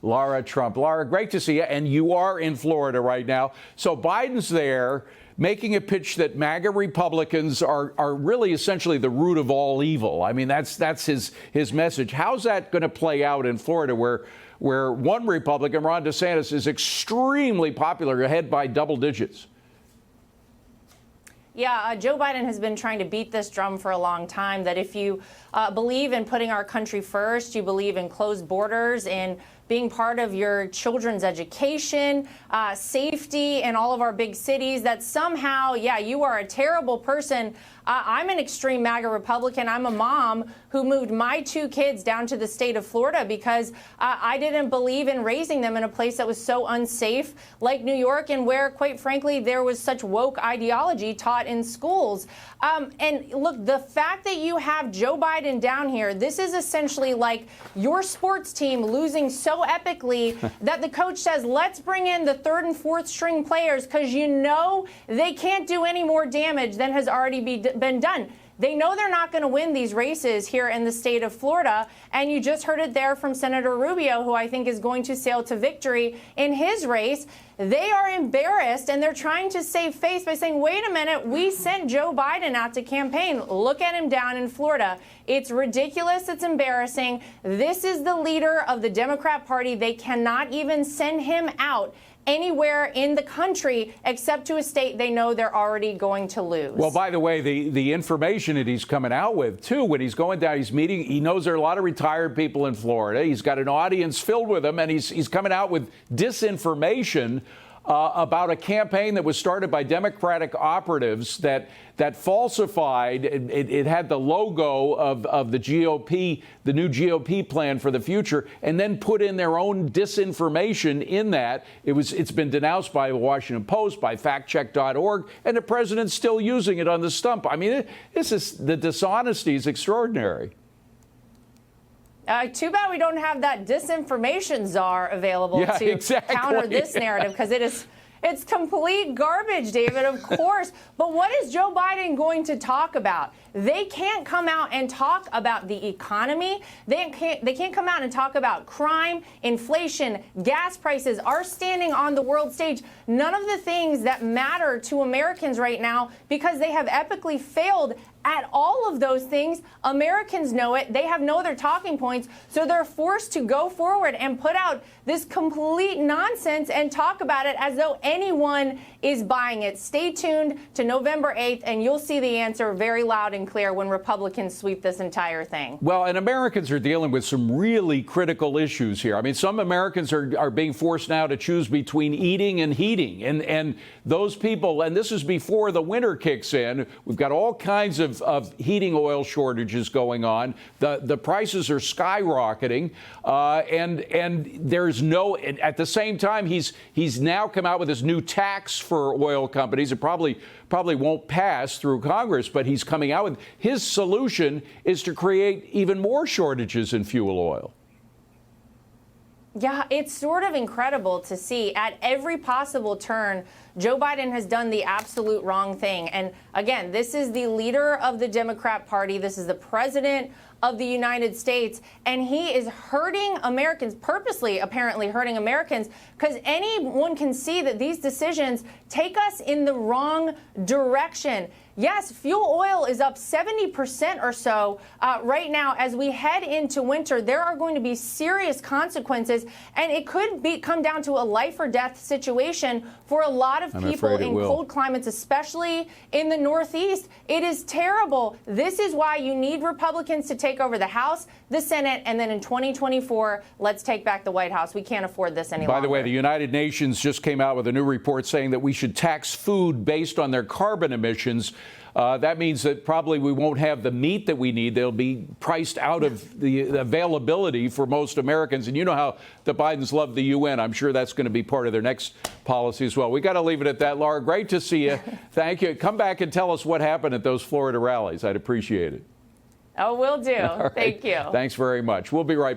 Lara Trump. Lara, great to see you. And you are in Florida right now. So Biden's there making a pitch that MAGA Republicans are really essentially the root of all evil. I mean, that's his message. How's that going to play out in Florida where one Republican, Ron DeSantis, is extremely popular, ahead by double digits? Yeah, Joe Biden has been trying to beat this drum for a long time, that if you believe in putting our country first, you believe in closed borders and being part of your children's education, safety in all of our big cities, that somehow, yeah, you are a terrible person. I'm an extreme MAGA Republican. I'm a mom who moved my 2 kids down to the state of Florida because I didn't believe in raising them in a place that was so unsafe like New York, and where, quite frankly, there was such woke ideology taught in schools. And look, the fact that you have Joe Biden down here, this is essentially like your sports team losing so epically that the coach says, let's bring in the 3rd and 4th string players because you know they can't do any more damage than has already been done. They know they're not going to win these races here in the state of Florida. And you just heard it there from Senator Rubio, who I think is going to sail to victory in his race. They are embarrassed, and they're trying to save face by saying, wait a minute, we sent Joe Biden out to campaign. Look at him down in Florida. It's ridiculous. It's embarrassing. This is the leader of the Democrat Party. They cannot even send him out anywhere in the country except to a state they know they're already going to lose. Well, by the way, the information that he's coming out with, too, when he's going down, he's meeting, he knows there are a lot of retired people in Florida. He's got an audience filled with them, and he's coming out with disinformation about a campaign that was started by Democratic operatives that falsified. It had the logo of the GOP, the new GOP plan for the future, and then put in their own disinformation in that. It's been denounced by the Washington Post, by factcheck.org, and the president's still using it on the stump. I mean, the dishonesty is extraordinary. Too bad we don't have that disinformation czar available to counter this narrative, because it's complete garbage, David, of course. But what is Joe Biden going to talk about? They can't come out and talk about the economy. They can't come out and talk about crime, inflation, gas prices, our standing on the world stage. None of the things that matter to Americans right now, because they have epically failed at all of those things. Americans know it. They have no other talking points. So they're forced to go forward and put out this complete nonsense and talk about it as though anyone is buying it. Stay tuned to November 8th, and you'll see the answer very loud and clear when Republicans sweep this entire thing. Well, and Americans are dealing with some really critical issues here. I mean, some Americans are being forced now to choose between eating and heating. And those people, and this is before the winter kicks in, we've got all kinds of heating oil shortages going on. The prices are skyrocketing, and there's no. At the same time, he's now come out with this new tax for oil companies. It probably won't pass through Congress, but he's coming out with his solution is to create even more shortages in fuel oil. Yeah, it's sort of incredible to see. At every possible turn, Joe Biden has done the absolute wrong thing. And again, this is the leader of the Democrat Party. This is the president of the United States. And he is hurting Americans, purposely apparently hurting Americans, because anyone can see that these decisions take us in the wrong direction. Yes, fuel oil is up 70% or so right now. As we head into winter, there are going to be serious consequences, and it could come down to a life or death situation for a lot of people in cold climates, especially in the Northeast. It is terrible. This is why you need Republicans to take over the House, the Senate, and then in 2024, let's take back the White House. We can't afford this any longer. By the way, the United Nations just came out with a new report saying that we should tax food based on their carbon emissions. That means that probably we won't have the meat that we need. They'll be priced out of the availability for most Americans. And you know how the Bidens love the UN. I'm sure that's going to be part of their next policy as well. We got to leave it at that. Lara, great to see you. Thank you. Come back and tell us what happened at those Florida rallies. I'd appreciate it. Oh, will do. Right. Thank you. Thanks very much. We'll be right back.